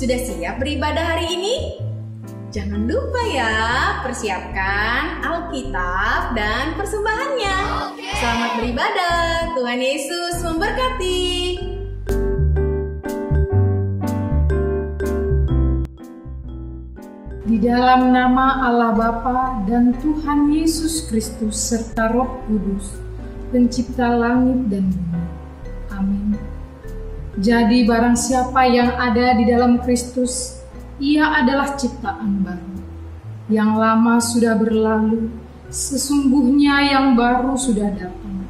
Sudah siap beribadah hari ini? Jangan lupa ya, persiapkan Alkitab dan persembahannya. Selamat beribadah, Tuhan Yesus memberkati. Di dalam nama Allah Bapa dan Tuhan Yesus Kristus serta Roh Kudus, Pencipta langit dan bumi. Amin. Jadi barang siapa yang ada di dalam Kristus, ia adalah ciptaan baru. Yang lama sudah berlalu, sesungguhnya yang baru sudah datang.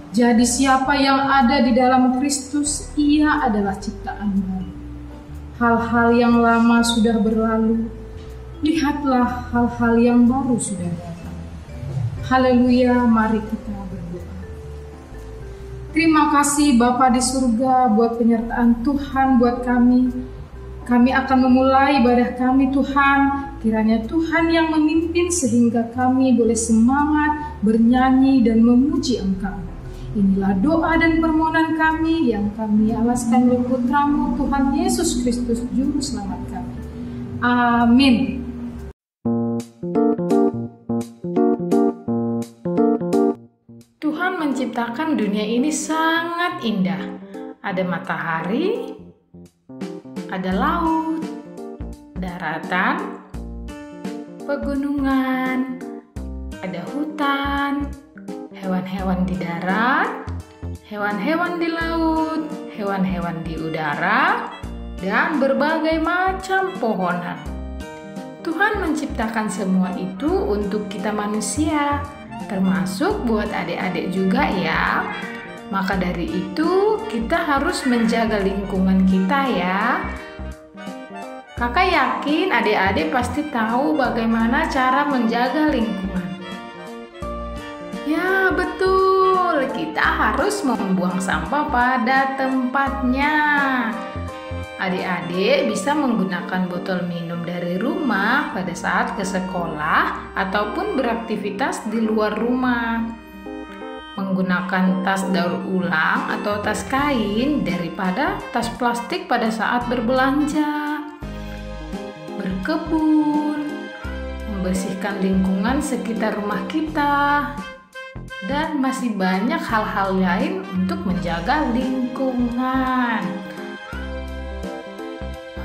Jadi siapa yang ada di dalam Kristus, ia adalah ciptaan baru. Hal-hal yang lama sudah berlalu, lihatlah hal-hal yang baru sudah datang. Haleluya, mari kita berdoa. Terima kasih Bapa di surga buat penyertaan Tuhan buat kami. Kami akan memulai ibadah kami Tuhan. Kiranya Tuhan yang memimpin sehingga kami boleh semangat, bernyanyi dan memuji Engkau. Inilah doa dan permohonan kami yang kami alaskan oleh Putra-Mu Tuhan Yesus Kristus Juru Selamat kami. Amin. Tuhan menciptakan dunia ini sangat indah. Ada matahari, ada laut, daratan, pegunungan, ada hutan, hewan-hewan di darat, hewan-hewan di laut, hewan-hewan di udara, dan berbagai macam pohonan. Tuhan menciptakan semua itu untuk kita manusia, termasuk buat adik-adik juga ya. Maka dari itu kita harus menjaga lingkungan kita ya. Kakak yakin adik-adik pasti tahu bagaimana cara menjaga lingkungan. Ya betul, kita harus membuang sampah pada tempatnya. Adik-adik bisa menggunakan botol minum dari rumah pada saat ke sekolah ataupun beraktivitas di luar rumah. Menggunakan tas daur ulang atau tas kain daripada tas plastik pada saat berbelanja. Berkebun, membersihkan lingkungan sekitar rumah kita, dan masih banyak hal-hal lain untuk menjaga lingkungan.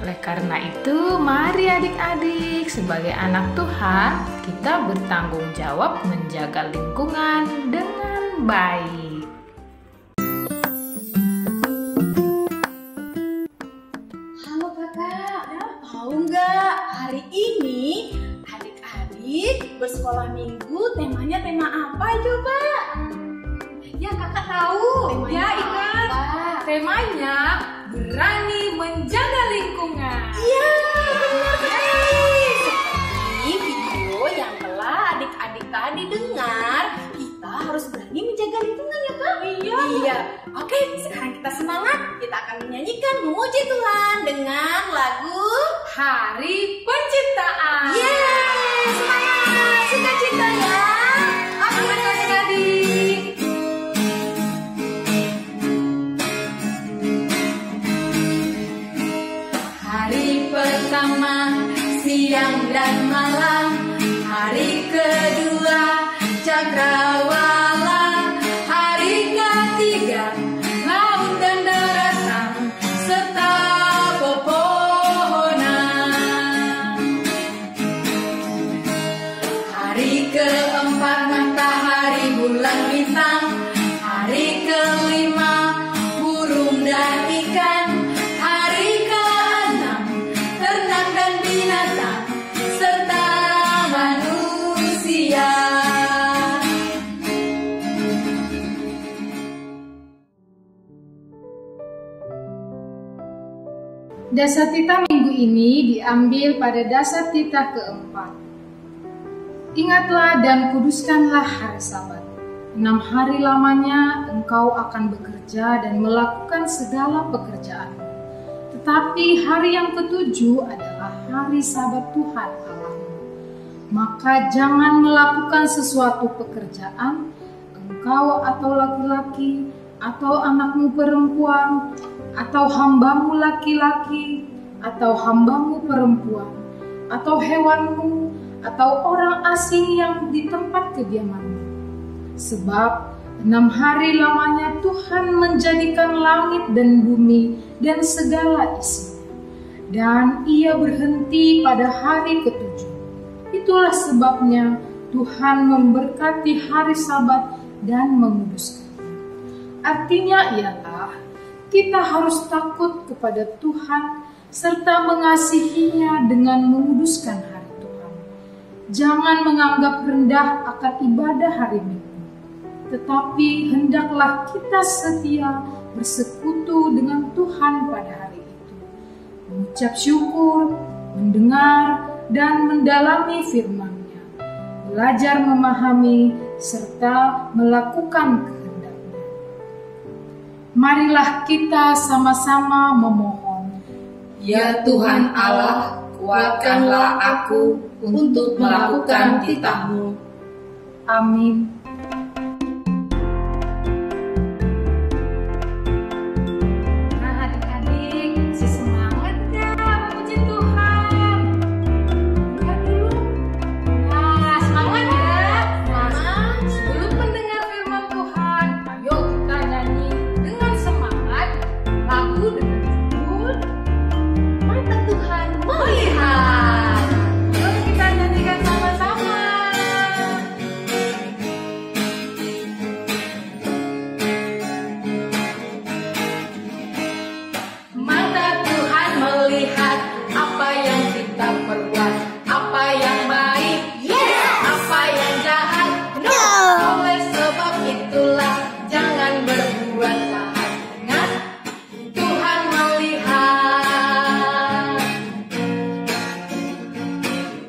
Oleh karena itu, mari adik-adik sebagai anak Tuhan, kita bertanggung jawab menjaga lingkungan dengan baik. Halo kakak, tahu nggak hari ini adik-adik bersekolah minggu temanya tema apa coba? Ya kakak tahu. Ya ingat, temanya berani menjaga lingkungan. Iya, benar sekali. Seperti video yang telah adik-adik tadi dengar, kita harus berani menjaga lingkungan ya kak? Iya. Oke, sekarang kita semangat. Kita akan menyanyikan memuji Tuhan dengan lagu Hari Penciptaan. Yeay, semangat, sukacita ya. Oke adik-adik. Hari pertama, siang dan malam. Hari kedua, cakrawala. Hari ketiga, laut dan daratan serta pepohonan. Hari keempat, matahari, bulan, bintang. Hari kelima, burung dan ikan. Hari keenam, ternak dan binatang serta manusia. Dasatita minggu ini diambil pada Dasatita keempat. Ingatlah dan kuduskanlah hari Sabat. 6 hari lamanya engkau akan bekerja dan melakukan segala pekerjaan. Tetapi hari yang ketujuh adalah hari Sabat Tuhan Allahmu. Maka jangan melakukan sesuatu pekerjaan, engkau atau laki-laki, atau anakmu perempuan, atau hambamu laki-laki, atau hambamu perempuan, atau hewanmu, atau orang asing yang di tempat kediamanmu. Sebab 6 hari lamanya Tuhan menjadikan langit dan bumi dan segala isinya, dan Ia berhenti pada hari ketujuh. Itulah sebabnya Tuhan memberkati hari Sabat dan menguduskannya. Artinya ialah kita harus takut kepada Tuhan serta mengasihinya dengan menguduskan hari Tuhan. Jangan menganggap rendah akan ibadah hari Minggu, tetapi hendaklah kita setia bersekutu dengan Tuhan pada hari itu, mengucap syukur, mendengar, dan mendalami firman-Nya, belajar memahami, serta melakukan kehendaknya. Marilah kita sama-sama memohon. Ya Tuhan Allah, kuatkanlah aku untuk melakukan titah-Mu. Amin. Nah adik-adik, masih semangat gak memuji Tuhan? Buka dulu. Nah semangat ya. Nah sebelum mendengar firman Tuhan, ayo kita nyanyi dengan semangat lagu dengan judul Mata Tuhan Melihat. Yuk kita nyanyikan sama-sama. Mata Tuhan melihat apa yang kita perbuat, apa yang baik, apa yang jahat. Oleh sebab itulah jangan berbuat jahat. Ingat, Tuhan melihat.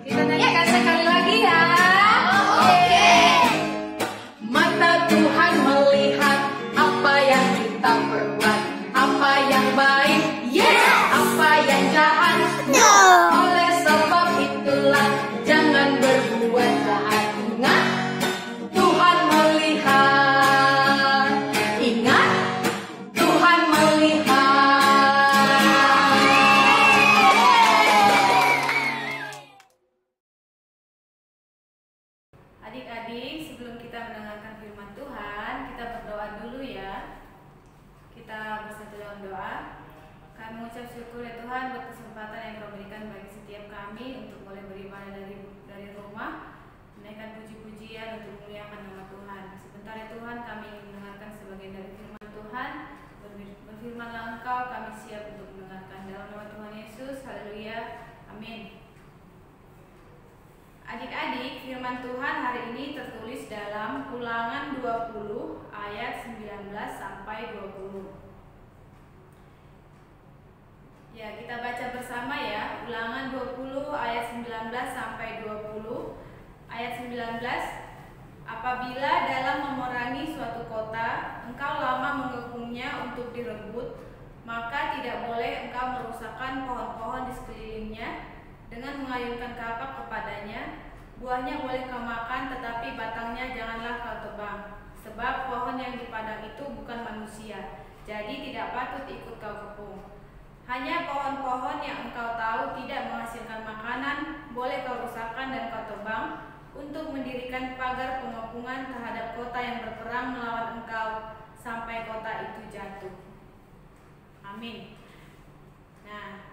Kita nyanyikan sekali lagi ya. Mata Tuhan melihat apa yang kita perbuat, apa yang baik, apa yang jahat. Oleh sebab itulah jangan berbuat jahat. Ingat, Tuhan melihat. Ingat, Tuhan melihat. Adik-adik, sebelum kita mendengarkan firman Tuhan, kita berdoa dulu ya. Kita bersatu dalam doa. Kami mengucap syukur ya Tuhan buat kesempatan yang Kau berikan bagi setiap kami untuk boleh beribadah dari rumah, menaikkan puji-pujian untuk memuliakan nama Tuhan. Sebentar ya Tuhan, kami ingin mendengarkan sebagian dari firman Tuhan. Berfirmanlah Engkau, kami siap untuk mendengarkan. Dalam nama Tuhan Yesus, haleluya, amin. Adik-adik, firman Tuhan hari ini tertulis dalam Ulangan 20 ayat 19 sampai 20. Ya, kita baca bersama ya. Ulangan 20 ayat 19 sampai 20. Ayat 19, apabila dalam memerangi suatu kota engkau lama mengepungnya untuk direbut, maka tidak boleh engkau merusakkan pohon-pohon di sekelilingnya dengan mengayunkan kapak kepadanya. Buahnya boleh kau makan, tetapi batangnya janganlah kau tebang, sebab pohon yang di padang itu bukan manusia, jadi tidak patut ikut kau kepung. Hanya pohon-pohon yang engkau tahu tidak menghasilkan makanan boleh kau rusakkan dan kau tebang, untuk mendirikan pagar pengepungan terhadap kota yang berperang melawan engkau sampai kota itu jatuh. Amin. Nah,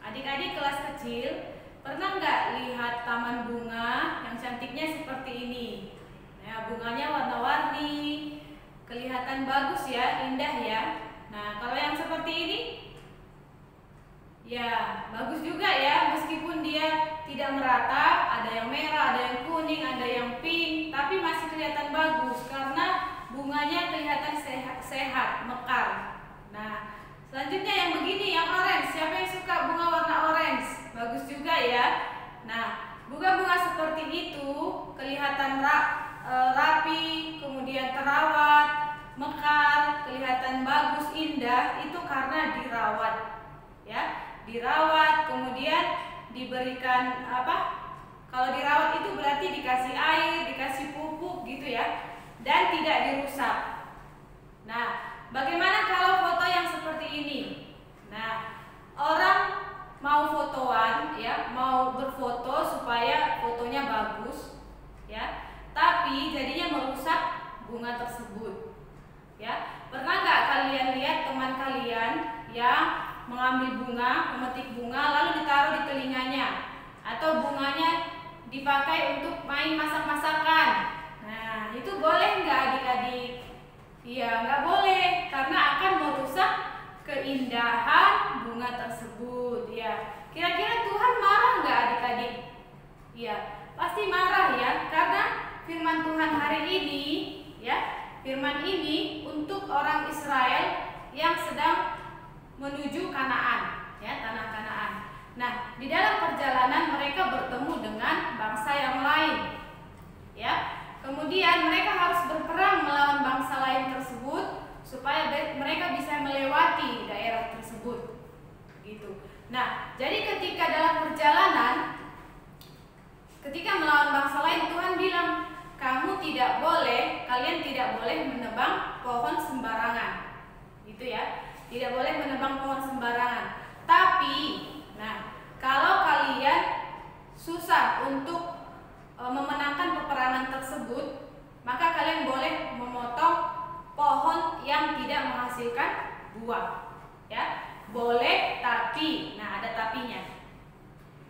adik-adik kelas kecil, pernah nggak lihat taman bunga yang cantiknya seperti ini? Nah, bunganya warna-warni, kelihatan bagus ya, indah ya. Nah, kalau yang seperti ini, ya bagus juga ya, meskipun dia tidak merata, ada yang merah, ada yang kuning, ada yang pink, tapi masih kelihatan bagus karena bunganya kelihatan sehat, mekar. Nah, selanjutnya yang begini, yang orange. Siapa yang suka bunga warna orange? Bagus juga ya. Nah, bunga-bunga seperti itu kelihatan rapi, kemudian terawat, mekar, kelihatan bagus, indah, itu karena dirawat. Ya, dirawat, kemudian diberikan apa? Kalau dirawat itu berarti dikasih air, dikasih pupuk gitu ya, dan tidak dirusak. Nah, bagaimana kalau foto yang seperti ini? Nah, orang mau fotoan ya, mau berfoto supaya fotonya bagus ya, tapi jadinya merusak bunga tersebut ya. Pernah nggak kalian lihat teman kalian yang mengambil bunga, memetik bunga lalu ditaruh di telinganya, atau bunganya dipakai untuk main masak-masakan? Nah, itu boleh nggak adik-adik? Iya, nggak boleh, karena akan merusak keindahan bunga tersebut ya. Kira-kira Tuhan marah nggak adik-adik? Iya, pasti marah ya, karena firman Tuhan hari ini ya, firman ini untuk orang Israel yang sedang menuju Kanaan ya, tanah Kanaan. Nah, di dalam perjalanan mereka bertemu dengan bangsa yang lain ya. Kemudian mereka harus berperang melawan bangsa lain tersebut supaya mereka bisa melewati daerah tersebut gitu. Nah, jadi ketika dalam perjalanan, ketika melawan bangsa lain, Tuhan bilang, kamu tidak boleh, kalian tidak boleh menebang pohon sembarangan gitu ya, tidak boleh menebang pohon sembarangan. Tapi nah, kalau kalian susah untuk memenangkan peperangan tersebut, maka kalian boleh memotong pohon yang tidak menghasilkan buah ya, boleh, tapi nah ada tapinya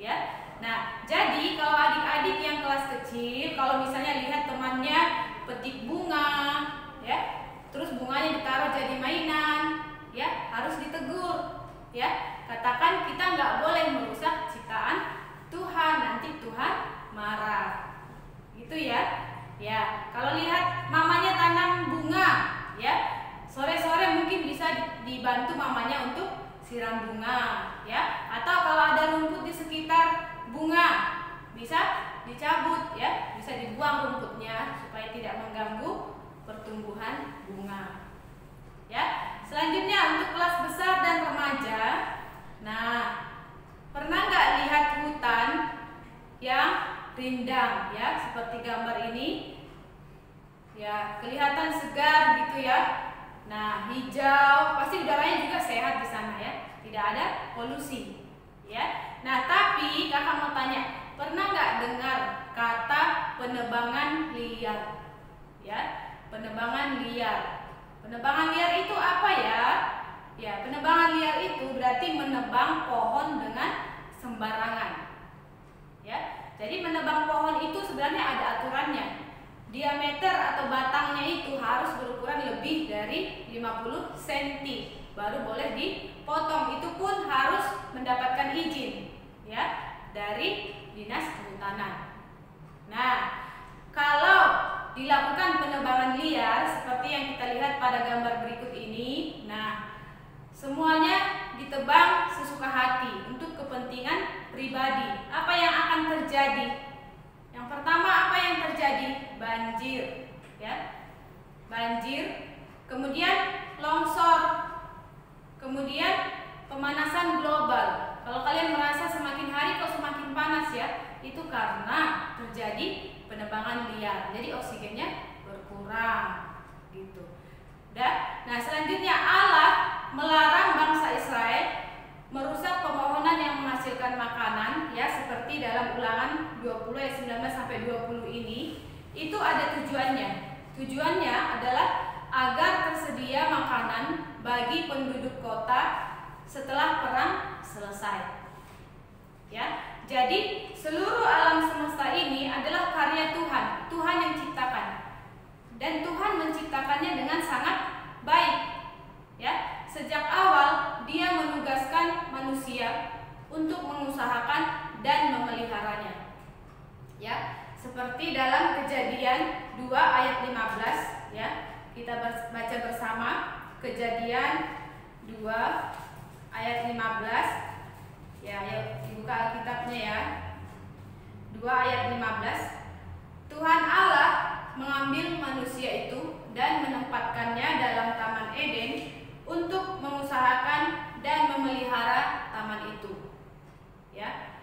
ya. Nah, jadi kalau adik-adik yang kelas kecil, kalau misalnya lihat temannya petik bunga ya, terus bunganya ditaruh jadi mainan ya, harus ditegur ya, katakan kita nggak boleh merusak ciptaan Tuhan, nanti Tuhan marah gitu ya. Ya, kalau lihat mamanya tanam bunga ya, sore-sore mungkin bisa dibantu mamanya untuk siram bunga ya, atau kalau ada rumput di sekitar bunga bisa dicabut ya, bisa dibuang rumputnya supaya tidak mengganggu pertumbuhan bunga ya. Selanjutnya untuk kelas besar dan remaja. Nah, pernah nggak lihat hutan yang rindang ya, seperti gambar ini ya, kelihatan segar gitu ya. Nah, hijau, pasti udaranya juga sehat di sana ya, tidak ada polusi ya. Nah, tapi kakak mau tanya, pernah nggak dengar kata penebangan liar ya? Penebangan liar. Penebangan liar itu apa ya? Ya, penebangan liar itu berarti menebang pohon dengan sembarangan ya. Jadi menebang pohon itu sebenarnya ada aturannya. Diameter atau batangnya itu harus berukuran lebih dari 50 cm baru boleh dipotong. Itu pun harus mendapatkan izin ya dari Dinas Kehutanan. Nah, kalau dilakukan penebangan liar seperti yang kita lihat pada gambar berikut ini, nah semuanya ditebang sesuka hati untuk kepentingan pribadi. Apa yang akan terjadi? Yang pertama, apa yang terjadi? Banjir ya, banjir, kemudian longsor, kemudian pemanasan global. Kalau kalian merasa semakin hari kok semakin panas ya, itu karena terjadi penebangan liar, jadi oksigennya berkurang gitu. Nah, selanjutnya Allah melarang bangsa Israel merusak pemohonan yang menghasilkan makanan ya, seperti dalam Ulangan 20 ayat 19 sampai 20 ini. Itu ada tujuannya. Tujuannya adalah agar tersedia makanan bagi penduduk kota setelah perang selesai. Ya, jadi seluruh alam semesta ini adalah karya Tuhan. Tuhan yang ciptakan. Dan Tuhan menciptakannya dengan sangat baik. Ya, sejak awal Dia menugaskan manusia untuk mengusahakan dan memeliharanya. Ya, seperti dalam Kejadian 2 ayat 15 ya. Kita baca bersama Kejadian 2 ayat 15. Ya, ayo dibuka Alkitabnya ya. 2 ayat 15. Tuhan Allah mengambil manusia itu dan menempatkannya dalam Taman Eden untuk mengusahakan dan memelihara taman itu. Ya.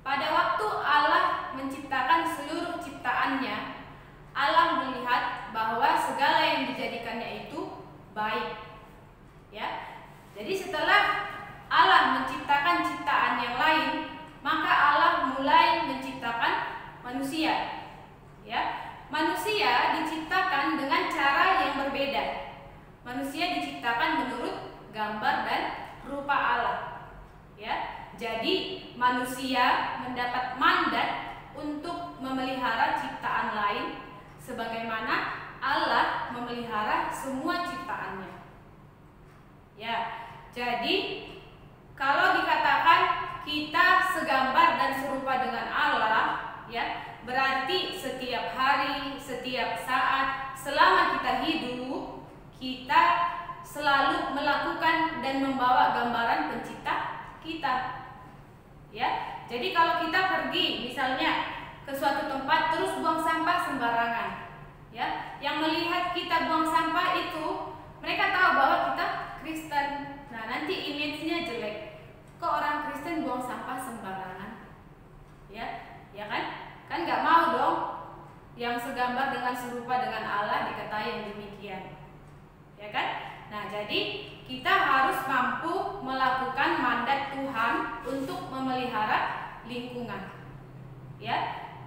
Pada waktu Allah menciptakan seluruh ciptaannya, Allah melihat bahwa segala yang dijadikannya itu baik. Ya. Jadi setelah Allah menciptakan ciptaan manusia. Ya, manusia diciptakan dengan cara yang berbeda. Manusia diciptakan menurut gambar dan rupa Allah. Ya, jadi manusia mendapat mandat untuk memelihara ciptaan lain sebagaimana Allah memelihara semua ciptaannya. Ya, jadi kalau dikatakan kita segambar dan serupa dengan Allah, ya, berarti setiap hari, setiap saat, selama kita hidup, kita selalu melakukan dan membawa gambaran pencipta kita. Ya, jadi kalau kita pergi misalnya ke suatu tempat terus buang sampah sembarangan, ya, yang melihat kita buang sampah itu mereka tahu bahwa kita Kristen. Nah, nanti image-nya jelek. Kok orang Kristen buang sampah sembarangan? Ya kan? Kan nggak mau dong yang segambar dengan serupa dengan Allah dikatai yang demikian. Ya kan? Nah, jadi kita harus mampu melakukan mandat Tuhan untuk memelihara lingkungan. Ya.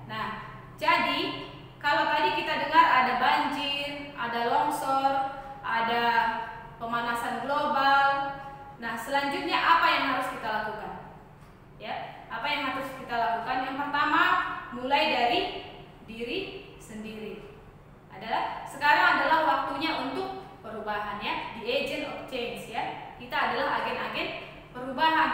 Nah, jadi kalau tadi kita dengar ada banjir, ada longsor, ada pemanasan global. Nah, selanjutnya apa yang harus kita lakukan? Ya, apa yang harus kita lakukan? Yang pertama, mulai dari diri sendiri. Sekarang adalah waktunya untuk perubahan, ya, the agent of change, ya. Kita adalah agen-agen perubahan.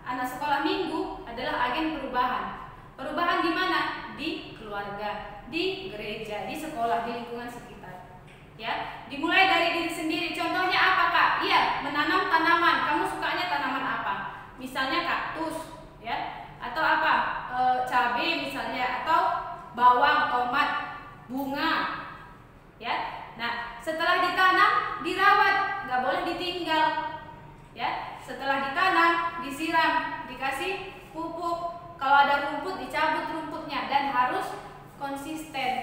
Anak sekolah minggu adalah agen perubahan. Perubahan di mana? Di keluarga, di gereja, di sekolah, di lingkungan sekitar. Ya, dimulai dari diri sendiri. Contohnya apa, Kak? Iya, menanam tanaman. Kamu sukanya tanaman apa? Misalnya kaktus, ya, atau apa? Cabai misalnya, atau bawang, tomat, bunga. Ya. Nah, setelah ditanam, dirawat, nggak boleh ditinggal. Ya, setelah ditanam, disiram, dikasih pupuk. Kalau ada rumput, dicabut rumputnya dan harus konsisten.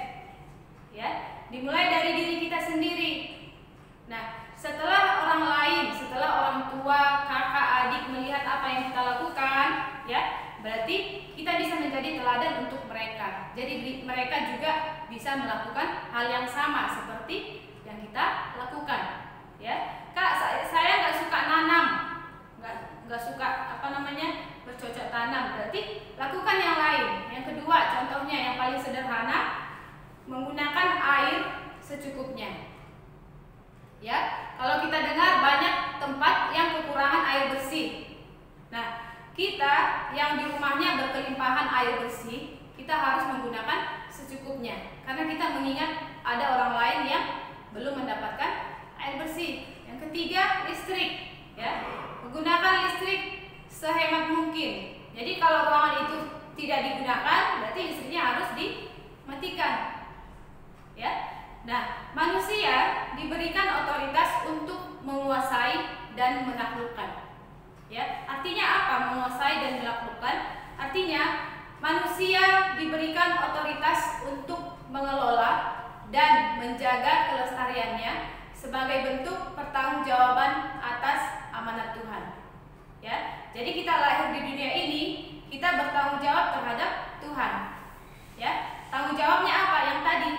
Ya, dimulai dari diri kita sendiri. Nah, setelah orang lain, setelah orang tua, kakak, adik melihat apa yang kita lakukan, ya, berarti kita bisa menjadi teladan untuk mereka. Jadi mereka juga bisa melakukan hal yang sama seperti yang kita lakukan. Ya, Kak, saya nggak suka nanam, nggak suka bercocok tanam. Berarti lakukan yang lain. Yang kedua, contohnya yang paling sederhana, menggunakan air secukupnya. Ya, kalau kita dengar banyak tempat yang kekurangan air bersih. Nah, kita yang di rumahnya berkelimpahan air bersih, kita harus menggunakan secukupnya. Karena kita mengingat ada orang lain yang belum mendapatkan air bersih. Yang ketiga, listrik. Ya, menggunakan listrik sehemat mungkin. Jadi kalau ruangan itu tidak digunakan, berarti listriknya harus dimatikan. Ya. Nah, manusia diberikan otoritas untuk menguasai dan menaklukkan. Ya, artinya apa menguasai dan menaklukkan? Artinya manusia diberikan otoritas untuk mengelola dan menjaga kelestariannya sebagai bentuk pertanggungjawaban atas amanat Tuhan. Ya, jadi kita lahir di dunia ini, kita bertanggung jawab terhadap Tuhan. Ya, tanggung jawabnya apa? Yang tadi,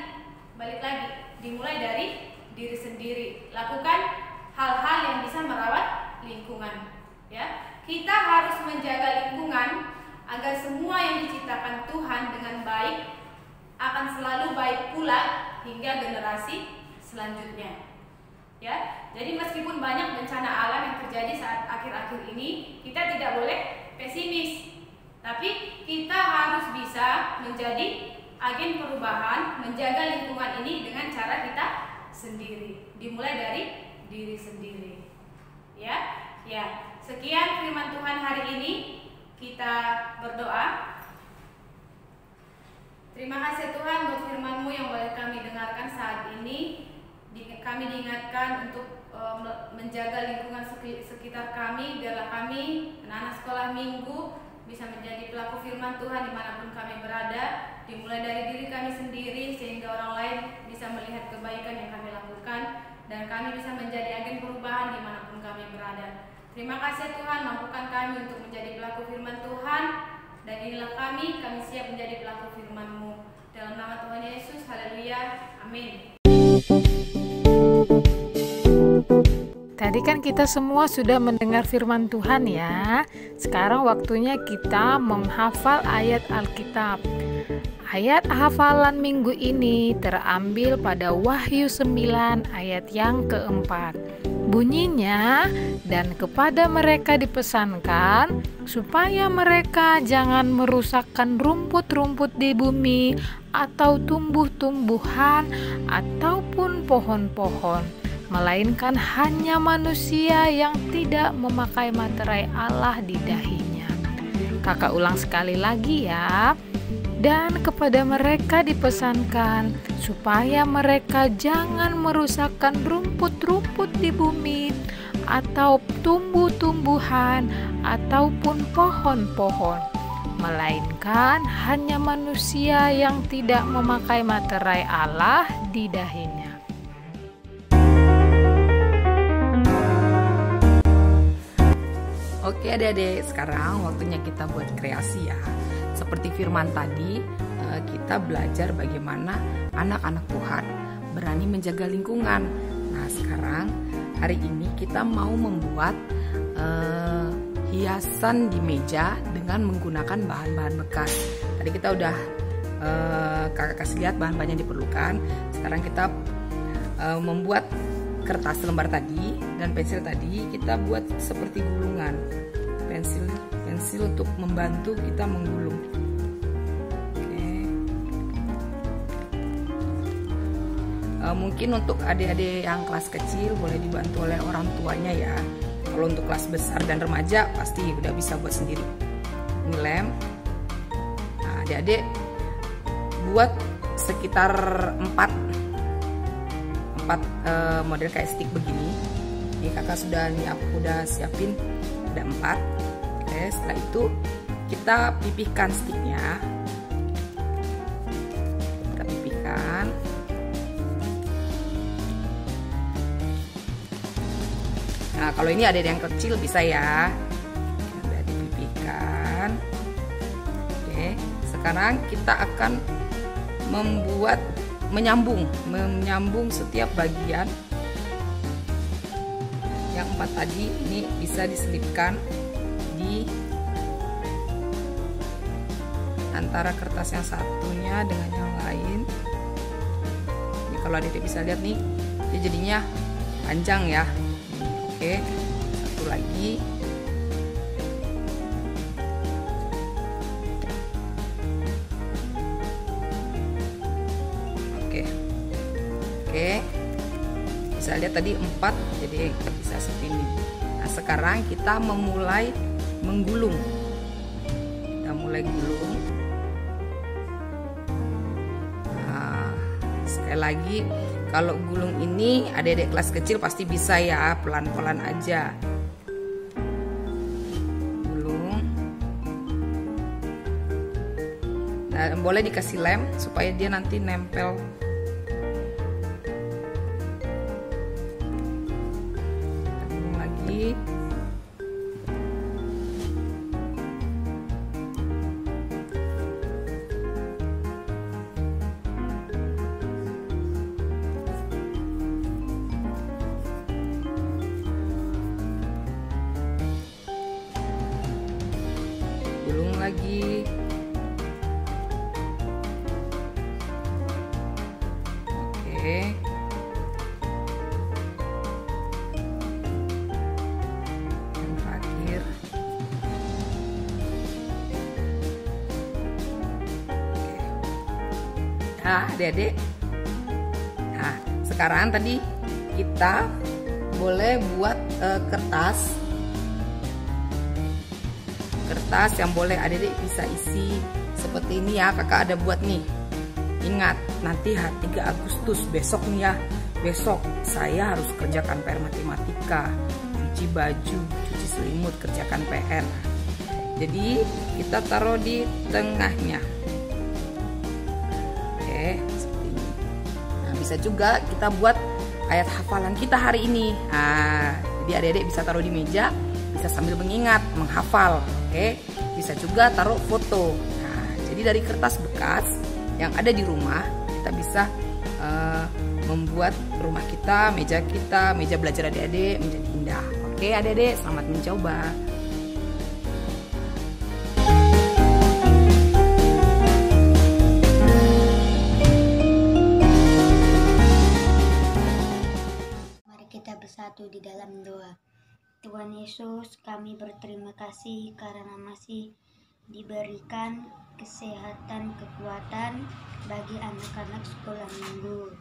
balik lagi, dimulai dari diri sendiri. Lakukan hal-hal yang bisa merawat lingkungan. Ya, kita harus menjaga lingkungan agar semua yang diciptakan Tuhan dengan baik akan selalu baik pula hingga generasi selanjutnya. Ya, jadi meskipun banyak bencana alam yang terjadi saat akhir-akhir ini, kita tidak boleh pesimis. Tapi kita harus bisa menjadi agen perubahan, menjaga lingkungan ini dengan cara kita sendiri. Dimulai dari diri sendiri. Ya, sekian firman Tuhan hari ini. Kita berdoa. Terima kasih Tuhan buat firman-Mu yang boleh kami dengarkan saat ini. Kami diingatkan untuk menjaga lingkungan sekitar kami, biarlah kami anak-anak sekolah minggu bisa menjadi pelaku firman Tuhan dimanapun kami berada, dimulai dari diri kami sendiri sehingga orang lain bisa melihat kebaikan yang kami lakukan dan kami bisa menjadi agen perubahan dimanapun kami berada. Terima kasih Tuhan, mampukan kami untuk menjadi pelaku firman Tuhan Dan inilah kami siap menjadi pelaku firman-Mu. Dalam nama Tuhan Yesus, haleluya, amin. Tadi kan kita semua sudah mendengar firman Tuhan ya. Sekarang waktunya kita menghafal ayat Alkitab. Ayat hafalan minggu ini terambil pada Wahyu 9 ayat yang keempat. Bunyinya, dan kepada mereka dipesankan supaya mereka jangan merusakkan rumput-rumput di bumi atau tumbuh-tumbuhan ataupun pohon-pohon, melainkan hanya manusia yang tidak memakai materai Allah di dahinya. Kakak ulang sekali lagi ya. Dan kepada mereka dipesankan supaya mereka jangan merusakkan rumput-rumput di bumi atau tumbuh-tumbuhan ataupun pohon-pohon, melainkan hanya manusia yang tidak memakai materai Allah di dahinya. Oke adik-adik, sekarang waktunya kita buat kreasi ya. Seperti firman tadi, kita belajar bagaimana anak-anak Tuhan berani menjaga lingkungan. Nah sekarang hari ini kita mau membuat hiasan di meja dengan menggunakan bahan-bahan bekas. Tadi kita udah kakak kasih lihat bahan-bahan yang diperlukan. Sekarang kita membuat kertas lembar tadi dan pensil tadi kita buat seperti gulungan. Pensil untuk membantu kita menggulung. Oke. Mungkin untuk adik-adik yang kelas kecil boleh dibantu oleh orang tuanya ya. Kalau untuk kelas besar dan remaja pasti udah bisa buat sendiri. Ini lem. Nah, adik-adik buat sekitar 4 model kayak stick begini. Ini kakak sudah siapin ada 4. Oke, setelah itu kita pipihkan sticknya. Kita pipihkan. Nah, kalau ini ada yang kecil bisa ya. Sudah dipipihkan. Oke, sekarang kita akan menyambung setiap bagian. Yang 4 tadi ini bisa diselipkan di antara kertas yang satunya dengan yang lain. Ini kalau adik bisa lihat nih, dia jadinya panjang ya. Oke, satu lagi. Oke, bisa lihat tadi 4, jadi bisa seperti ini. Nah sekarang kita memulai menggulung. Kita mulai gulung. Nah, sekali lagi, kalau gulung ini adik-adik kelas kecil pasti bisa ya, pelan-pelan aja. Gulung. Nah, boleh dikasih lem supaya dia nanti nempel. Gulung lagi. Gulung lagi. Oke. Yang terakhir. Oke. Nah, adik-adik. Nah, sekarang tadi kita boleh buat kertas yang boleh adik-adik bisa isi seperti ini ya. Kakak ada buat nih. Ingat, nanti 3 Agustus besok nih ya. Besok saya harus kerjakan PR matematika, cuci baju, cuci selimut, kerjakan PR. Jadi kita taruh di tengahnya. Oke, seperti ini. Nah, bisa juga kita buat ayat hafalan kita hari ini. Nah, jadi adik-adik bisa taruh di meja, bisa sambil mengingat, menghafal. Oke, bisa juga taruh foto. Nah, jadi dari kertas bekas yang ada di rumah kita bisa membuat rumah kita, meja belajar adik-adik menjadi indah. Oke adik-adik, selamat mencoba. Mari kita bersatu di dalam doa. Tuhan Yesus, kami berterima kasih karena masih diberikan kesehatan, kekuatan bagi anak-anak sekolah minggu.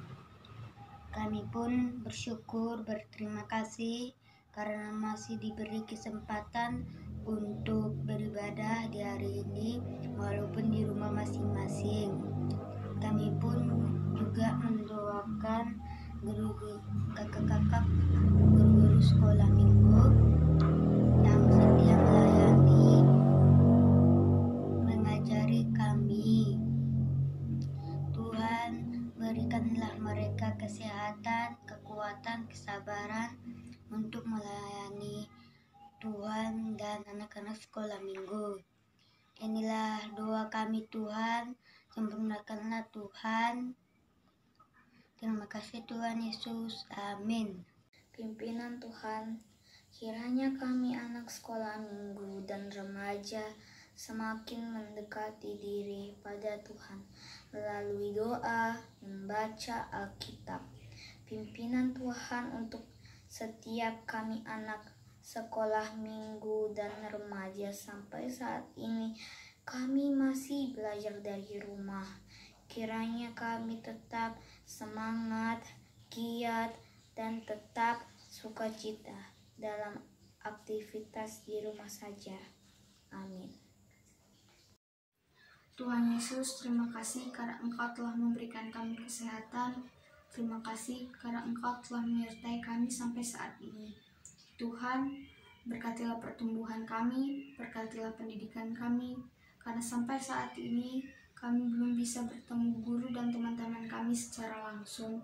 Kami pun bersyukur, berterima kasih karena masih diberi kesempatan untuk beribadah di hari ini walaupun di rumah masing-masing. Kami pun juga mendoakan guru-guru, kakak-kakak, guru-guru sekolah minggu yang setia melayani, mengajari kami. Tuhan, berikanlah mereka kesehatan, kekuatan, kesabaran untuk melayani Tuhan dan anak-anak sekolah minggu. Inilah doa kami Tuhan, sempurnakanlah Tuhan. Terima kasih Tuhan Yesus, amin. Pimpinan Tuhan, kiranya kami anak sekolah minggu dan remaja semakin mendekati diri pada Tuhan melalui doa, membaca Alkitab. Pimpinan Tuhan untuk setiap kami anak sekolah minggu dan remaja sampai saat ini kami masih belajar dari rumah. Kiranya kami tetap semangat, giat, dan tetap sukacita dalam aktivitas di rumah saja. Amin. Tuhan Yesus, terima kasih karena Engkau telah memberikan kami kesehatan. Terima kasih karena Engkau telah menyertai kami sampai saat ini. Tuhan, berkatilah pertumbuhan kami, berkatilah pendidikan kami, karena sampai saat ini kami belum bisa bertemu guru dan teman-teman kami secara langsung.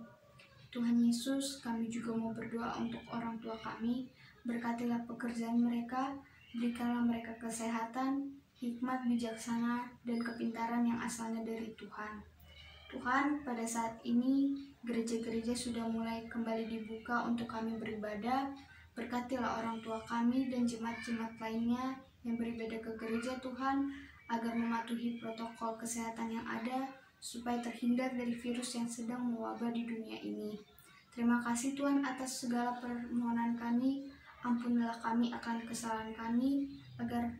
Tuhan Yesus, kami juga mau berdoa untuk orang tua kami, berkatilah pekerjaan mereka, berikanlah mereka kesehatan, hikmat, bijaksana, dan kepintaran yang asalnya dari Tuhan. Tuhan, pada saat ini gereja-gereja sudah mulai kembali dibuka untuk kami beribadah. Berkatilah orang tua kami dan jemaat-jemaat lainnya yang beribadah ke gereja Tuhan, agar mematuhi protokol kesehatan yang ada, supaya terhindar dari virus yang sedang mewabah di dunia ini. Terima kasih Tuhan atas segala permohonan kami. Ampunilah kami akan kesalahan kami, agar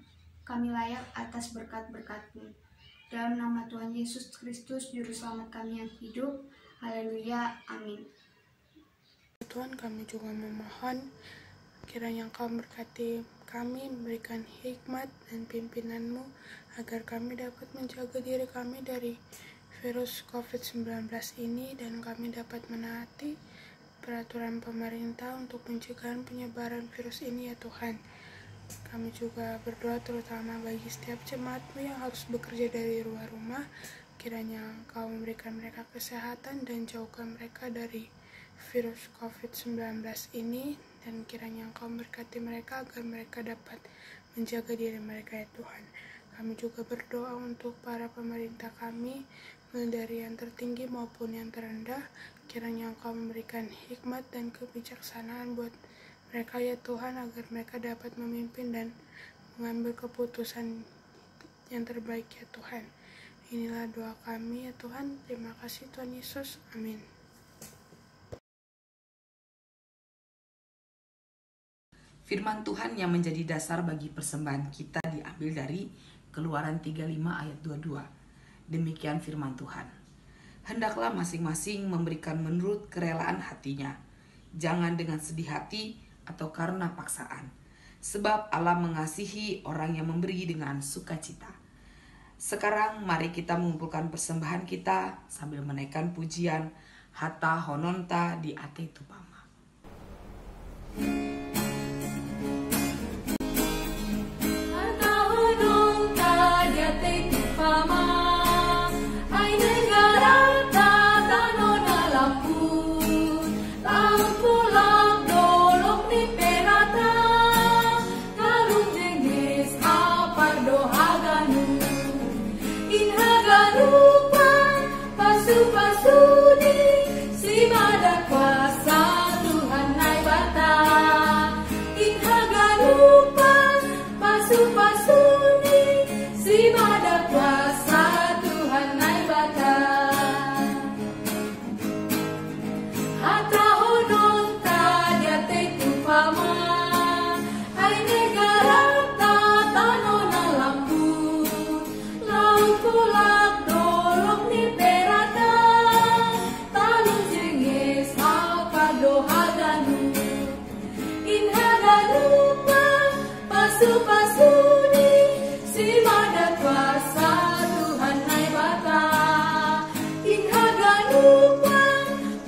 kami layak atas berkat-berkat-Mu. Dalam nama Tuhan Yesus Kristus, Juru Selamat kami yang hidup. Haleluya. Amin. Tuhan, kami juga memohon kiranya Engkau berkati kami, memberikan hikmat dan pimpinan-Mu, agar kami dapat menjaga diri kami dari virus COVID-19 ini, dan kami dapat menaati peraturan pemerintah untuk pencegahan penyebaran virus ini ya Tuhan. Kami juga berdoa terutama bagi setiap jemaat-Mu yang harus bekerja dari luar rumah. Kiranya Engkau memberikan mereka kesehatan dan jauhkan mereka dari virus COVID-19 ini, dan kiranya Engkau memberkati mereka agar mereka dapat menjaga diri mereka ya Tuhan. Kami juga berdoa untuk para pemerintah kami, dari yang tertinggi maupun yang terendah. Kiranya Engkau memberikan hikmat dan kebijaksanaan buat mereka ya Tuhan, agar mereka dapat memimpin dan mengambil keputusan yang terbaik ya Tuhan. Inilah doa kami ya Tuhan. Terima kasih Tuhan Yesus. Amin. Firman Tuhan yang menjadi dasar bagi persembahan kita diambil dari Keluaran 35 ayat 22. Demikian firman Tuhan. Hendaklah masing-masing memberikan menurut kerelaan hatinya, jangan dengan sedih hati atau karena paksaan. Sebab Allah mengasihi orang yang memberi dengan sukacita. Sekarang mari kita mengumpulkan persembahan kita sambil menaikkan pujian Hatta Hononta di Ate Tupama. Hatta Hononta di Ate Tupama, ay negara tanona lampu, lampu dolong di perata, kalung jenis apa doa. pasu-pasuni si mada kuasa Tuhan naik bata inhagalupan pasu-pasuni si mada kuasa Tuhan naik bata hata hononta dia tetu pama hai negara ta tanona lampu laut tulak dolok ni perada talung jenge sapa dohaganu inhagalupa pasu-pasuni si mada kuasa Tuhan naik bata inhagalupa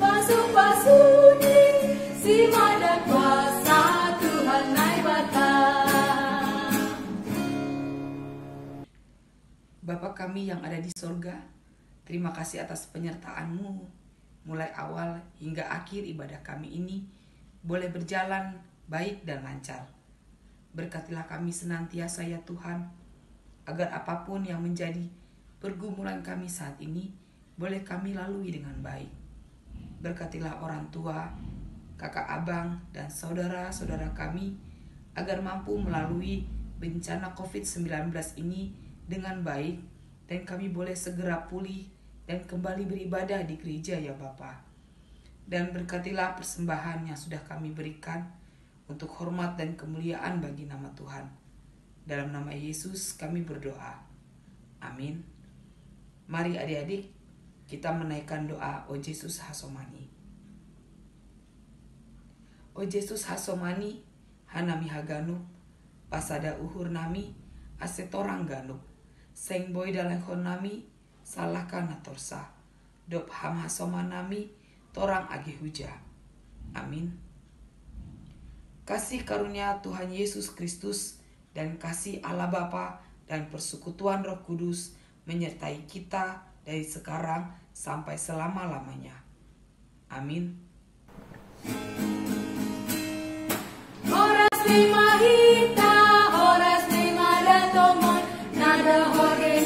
pasu-pasuni si mada kuasa Tuhan naik bata. Bapa kami yang ada di sorga, terima kasih atas penyertaan-Mu mulai awal hingga akhir ibadah kami ini boleh berjalan baik dan lancar. Berkatilah kami senantiasa ya Tuhan, agar apapun yang menjadi pergumulan kami saat ini boleh kami lalui dengan baik. Berkatilah orang tua, kakak abang, dan saudara-saudara kami agar mampu melalui bencana COVID-19 ini dengan baik dan kami boleh segera pulih dan kembali beribadah di gereja ya Bapa. Dan berkatilah persembahan yang sudah kami berikan untuk hormat dan kemuliaan bagi nama Tuhan. Dalam nama Yesus kami berdoa. Amin. Mari adik-adik kita menaikkan doa O Yesus Hasomani. O Yesus Hasomani, hanami haganu, pasada uhur nami, asetorang ganuk, seng boy dalengkon nami, salahkan natorsa, dop ham hasomanami, torang agi huja. Amin. Kasih karunia Tuhan Yesus Kristus dan kasih Allah Bapa dan persekutuan Roh Kudus menyertai kita dari sekarang sampai selama-lamanya. Amin. Horas lima hita, horas lima datomon, nada hore